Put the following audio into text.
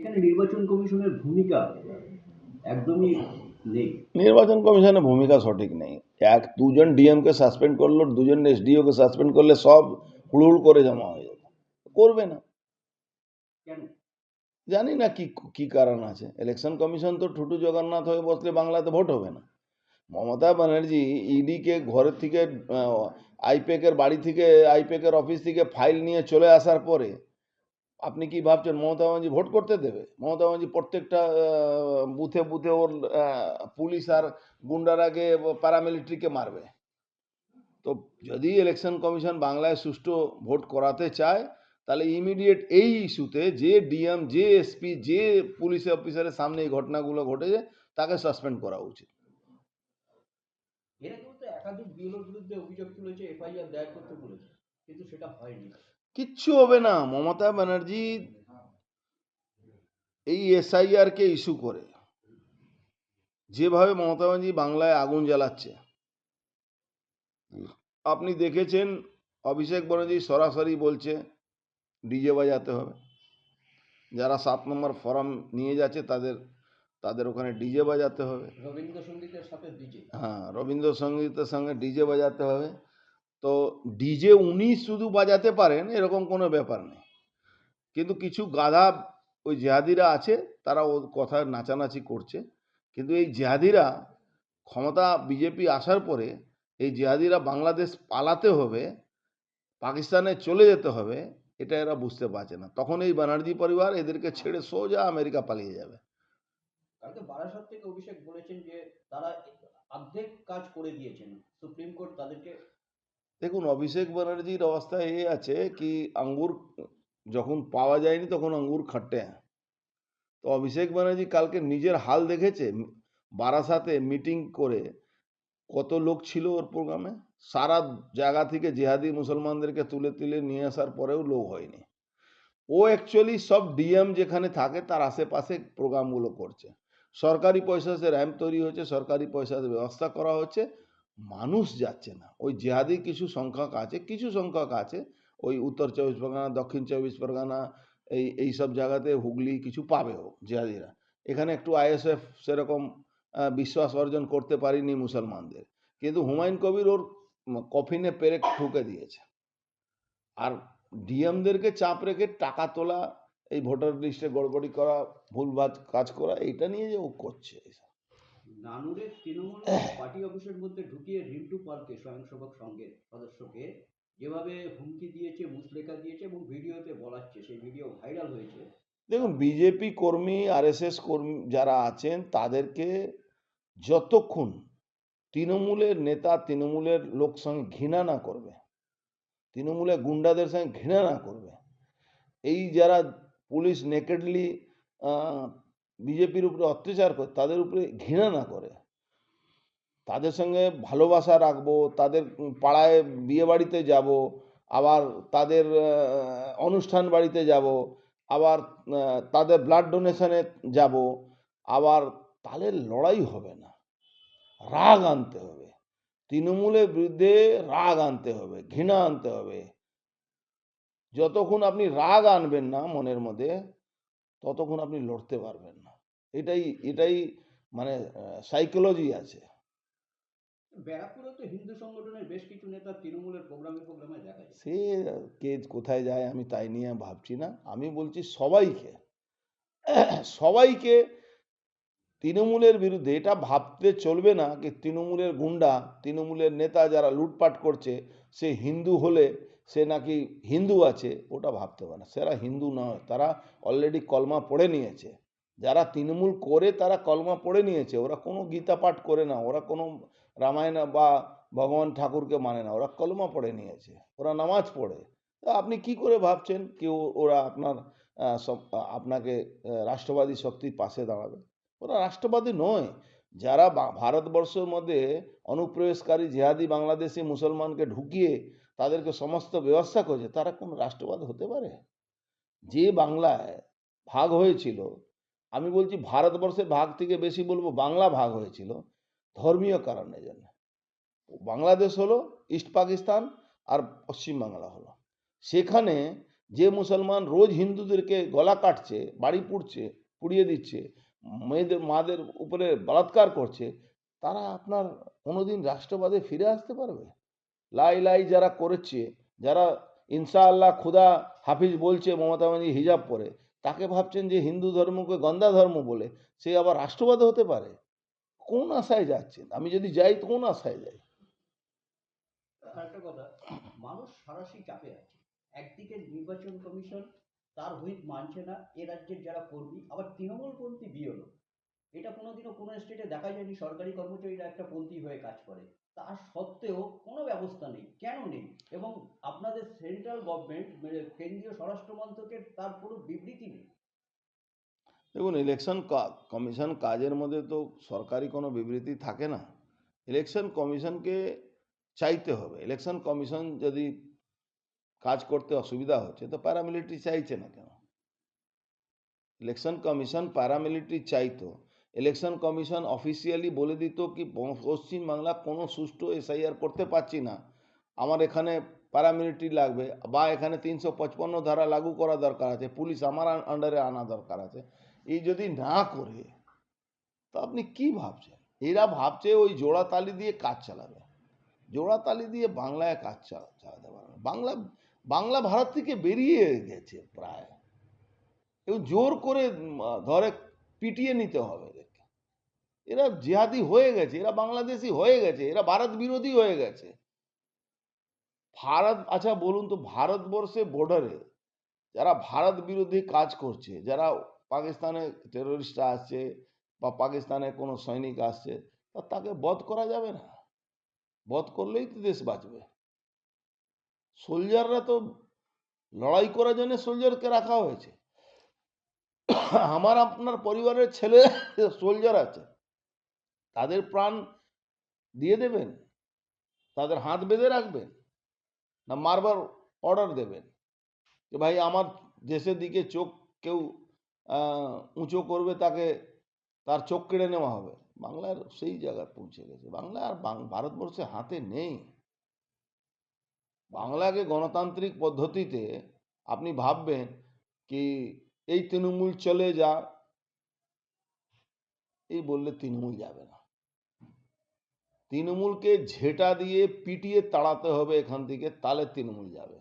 এখানে নির্বাচন কমিশনের ভূমিকা একদমই নেই। নির্বাচন কমিশনের ভূমিকা সঠিক নেই। এক দুজন ডিএমকে সাসপেন্ড করলো, দুজন এসডিওকে সাসপেন্ড করলে সব হুড়হুড় করে জমা হয়ে যাবে। করবে না, কেন? জানি না কি কি কারণ আছে। ইলেকশন কমিশন তো ঠুটু জগন্নাথ হয়ে বসলে বাংলাতে ভোট হবে না। মমতা ব্যানার্জি ইডিকে ঘরের থেকে আইপ্যাকের বাড়ি থেকে আইপ্যাকের অফিস থেকে ফাইল নিয়ে চলে আসার পরে আপনি কি ভাবছেন মমতা ব্যানার্জি ভোট করতে দেবে? মমতা ব্যানার্জি প্রত্যেকটা বুথে বুথে ওর পুলিশ আর গুন্ডারাকে প্যারামিলিটারিকে মারবে। তো যদি ইলেকশন কমিশন বাংলায় সুষ্ঠু ভোট করাতে চায় তাহলে ইমিডিয়েট এই ইস্যুতে যে ডিএম যে এসপি যে পুলিশ অফিসারের সামনে এই ঘটনাগুলো ঘটেছে তাকে সাসপেন্ড করা উচিত। এর আগেও তো একাধিক বিএলওর বিরুদ্ধে অভিযোগ তুলেছে, এফআইআর দায়ের করতে বলেছে, কিন্তু সেটা হয়নি। কিচ্ছু হবে না। মমতা ব্যানার্জি এই এসআইআর কে ইস্যু করে যেভাবে মমতা ব্যানার্জি বাংলায় আগুন জ্বালাচ্ছে, আপনি দেখেছেন অভিষেক ব্যানার্জি সরাসরি বলছে ডিজে বাজাতে হবে। যারা 7 নম্বর ফর্ম নিয়ে যাচ্ছে তাদের ওখানে ডিজে বাজাতে হবে। রবীন্দ্রসঙ্গীতের সাথে ডিজে। হ্যাঁ, রবীন্দ্রসঙ্গীতের সঙ্গে ডিজে বাজাতে হবে। তো ডিজে উনি শুধু বাজাতে পারেন এরকম কোনো ব্যাপার নেই, কিন্তু কিছু গাধা ওই জেহাদিরা আছে, তারা ওর কথা নাচানাচি করছে। কিন্তু এই জেহাদিরা ক্ষমতা বিজেপি আসার পরে এই জেহাদিরা বাংলাদেশ পালাতে হবে, পাকিস্তানে চলে যেতে হবে, এটা এরা বুঝতে পারছে না। তখন এই ব্যানার্জি পরিবার এদেরকে ছেড়ে সোজা আমেরিকা পালিয়ে যাবে। কালকে বারাসাত থেকে অভিষেক বলেছেন যে তারা অর্ধেক কাজ করে দিয়েছেন, সুপ্রিম কোর্ট তাদেরকে। দেখুন, অভিষেক ব্যানার্জির অবস্থা এই আছে কি, আঙ্গুর যখন পাওয়া যায়নি তখন আঙ্গুর খাটে। তো অভিষেক ব্যানার্জি কালকে নিজের হাল দেখেছে। বারাসাতে মিটিং করে কত লোক ছিল ওর প্রোগ্রামে, সারা জায়গা থেকে জেহাদি মুসলমানদেরকে তুলে তুলে নিয়ে আসার পরেও লোক হয়নি। ও অ্যাকচুয়ালি সব ডিএম যেখানে থাকে তার আশেপাশে প্রোগ্রামগুলো করছে। সরকারি পয়সাতে র্যাম্প তৈরি হচ্ছে, সরকারি পয়সাতে ব্যবস্থা করা হচ্ছে, মানুষ যাচ্ছে না। ওই জেহাদি কিছু সংখ্যক আছে ওই উত্তর 24 পরগনা, দক্ষিণ 24 পরগনা, এইসব জায়গাতে হুগলি কিছু পাবেও জেহাদিরা। এখানে একটু আইএসএফ সেরকম বিশ্বাস অর্জন করতে পারিনি মুসলমানদের, কিন্তু হুমায়ুন কবির ওর কফিনে পেরেক ঠুকে দিয়েছে। আর ডিএমদেরকে চাপ রেখে টাকা তোলা, এই ভোটার লিস্টে গড়বড়ি করা, ভুলভাল কাজ করা, এইটা নিয়ে যে ও করছে। নানুরের তৃণমূল পার্টি অফিসের মধ্যে ঢুকিয়ে রিন্টু পালকে, স্বয়ংসেবক সংঘের সদস্যকে যেভাবে হুমকি দিয়েছে, মুচলেখা দিয়েছে এবং ভিডিওতে বলাচ্ছে, সেই ভিডিও ভাইরাল হয়েছে। দেখুন, বিজেপি কর্মী আরএসএস কর্মী যারা আছেন তাদেরকে যতক্ষণ তৃণমূলের নেতা তৃণমূলের লোক সঙ্গে ঘৃণা না করবে, তৃণমূলের গুন্ডাদের সঙ্গে ঘৃণা না করবে, এই যারা পুলিশ নেকেডলি বিজেপির উপরে অত্যাচার করে তাদের উপরে ঘৃণা না করে, তাদের সঙ্গে ভালোবাসা রাখবো, তাদের পাড়ায় বিয়ে বাড়িতে যাব, আবার তাদের অনুষ্ঠান বাড়িতে যাব, আবার তাদের ব্লাড ডোনেশনে যাব, আবার তাহলে লড়াই হবে না, রাগ আনতে হবে। তৃণমূলের বিরুদ্ধে রাগ আনতে হবে, ঘৃণা আনতে হবে। যতক্ষণ আপনি রাগ আনবেন না মনের মধ্যে ততক্ষণ আপনি লড়তে পারবেন না। এটাই এটাই মানে সাইকোলজি আছে। ব্যারাকপুরে তো হিন্দু সংগঠনের বেশ কিছু নেতা তৃণমূলের প্রোগ্রামে দেখা যায়। সে কে কোথায় যায় আমি তাই নিয়ে ভাবছি না। আমি বলছি সবাইকে সবাইকে তৃণমূলের বিরুদ্ধে এটা ভাবতে চলবে না কি তৃণমূলের গুন্ডা, তৃণমূলের নেতা যারা লুটপাট করছে সে হিন্দু হলে সে নাকি হিন্দু আছে, ওটা ভাবতে হবে না। সেরা হিন্দু নয়, তারা অলরেডি কলমা পড়ে নিয়েছে। যারা তৃণমূল করে তারা কলমা পড়ে নিয়েছে। ওরা কোনো গীতা পাঠ করে না, ওরা কোনো রামায়ণ বা ভগবান ঠাকুরকে মানে না, ওরা কলমা পড়ে নিয়েছে, ওরা নামাজ পড়ে। তা আপনি কি করে ভাবছেন কি ওরা আপনাকে রাষ্ট্রবাদী শক্তির পাশে দাঁড়াবে? ওরা রাষ্ট্রবাদী নয়। যারা ভারতবর্ষের মধ্যে অনুপ্রবেশকারী জেহাদি বাংলাদেশি মুসলমানকে ঢুকিয়ে তাদেরকে সমস্ত ব্যবস্থা করেছে, তারা কোন রাষ্ট্রবাদ হতে পারে? যে বাংলায় ভাগ হয়েছিল, আমি বলছি ভারতবর্ষের ভাগ থেকে বেশি বলবো বাংলা ভাগ হয়েছিল ধর্মীয় কারণের জন্য। বাংলাদেশ হলো ইস্ট পাকিস্তান আর পশ্চিম বাংলা হলো। সেখানে যে মুসলমান রোজ হিন্দুদেরকে গলা কাটছে, বাড়ি পুড়ছে, পুড়িয়ে দিচ্ছে, মেয়েদের মাদের উপরে বলাৎকার করছে, তারা আপনার কোনোদিন রাষ্ট্রবাদে ফিরে আসতে পারবে? লাই লাই যারা করেছে, যারা ইনশাআল্লাহ খুদা হাফিজ বলছে মমতা ব্যানার্জি হিজাব পরে, তাকে ভাবছেন যে হিন্দু ধর্মকে গন্দা ধর্ম বলে সে আবার রাষ্ট্রবাদী হতে পারে? কোন আশায় যাচ্ছেন? আমি যদি যাই তো কোন আশায় যাই? আরেকটা কথা, মানুষ সারাশি চাপে আছে। একদিকে নির্বাচন কমিশন তার হুইপ মানছে না এ রাজ্যের যারা কর্মী, আবার তৃণমূলপন্থী বিএলও। এটা কোনোদিনও কোনো স্টেটে দেখা যায়নি সরকারি কর্মচারীরা একটা পন্থী হয়ে কাজ করে। তা সত্ত্বেও কোনো ব্যবস্থা নেই, কেন নেই? এবং আপনাদের সেন্ট্রাল গভর্নমেন্ট, কেন্দ্রীয় স্বরাষ্ট্র মন্ত্রকের তার কোনো বিবৃতি নেই। দেখুন, ইলেকশন কমিশন কাজের মধ্যে তো সরকারি কোনো বিবৃতি থাকে না। ইলেকশন কমিশনকে চাইতে হবে। ইলেকশন কমিশন যদি কাজ করতে অসুবিধা হচ্ছে তো প্যারামিলিটারি চাইছে না কেন? ইলেকশন কমিশন প্যারামিলিটারি চাইতো, ইলেকশন কমিশন অফিসিয়ালি বলে দিত কি পশ্চিমবাংলা কোনো সুষ্ঠু এসআইআর করতে পারছি না, আমার এখানে প্যারামিলিটারি লাগবে, বা এখানে 355 ধারা লাগু করা দরকার আছে, পুলিশ আমার আন্ডারে আনা দরকার আছে। এই যদি না করে, তো আপনি কি ভাবছেন? এরা ভাবছে ওই জোড়া তালি দিয়ে কাজ চালাবে। জোড়া তালি দিয়ে বাংলায় কাজ চালাতে পারবে না। বাংলা বাংলা ভারত থেকে বেরিয়ে গেছে প্রায়। এবং জোর করে ধরে পিটিয়ে নিতে হবে এদেরকে। এরা জিহাদি হয়ে গেছে, এরা বাংলাদেশি হয়ে গেছে, এরা ভারত বিরোধী হয়ে গেছে। ভারত, আচ্ছা বলুন তো, ভারতবর্ষে বর্ডারে যারা ভারত বিরোধী কাজ করছে, যারা পাকিস্তানে টেরোরিস্টরা আসছে বা পাকিস্তানে কোনো সৈনিক আসছে, তাকে বধ করা যাবে না? বধ করলেই তো দেশ বাঁচবে। সোলজাররা তো লড়াই করার জন্য সোলজারকে রাখা হয়েছে। আমার আপনার পরিবারের ছেলে সোলজার আছে, তাদের প্রাণ দিয়ে দেবেন? তাদের হাত বেঁধে রাখবেন? না মারবার অর্ডার দেবেন যে ভাই আমার দেশের দিকে চোখ কেউ উঁচু করবে তাকে তার চোখ কেড়ে নেওয়া হবে? বাংলার সেই জায়গায় পৌঁছে গেছে। বাংলা আর ভারতবর্ষে হাতে নেই। বাংলাকে গণতান্ত্রিক পদ্ধতিতে আপনি ভাববেন কি এই তৃণমূল চলে যা, এই বললে তৃণমূল যাবে না। তৃণমূলকে ঝেঁটা দিয়ে পিটিয়ে তাড়াতে হবে এখান থেকে, তাহলে তৃণমূল যাবে।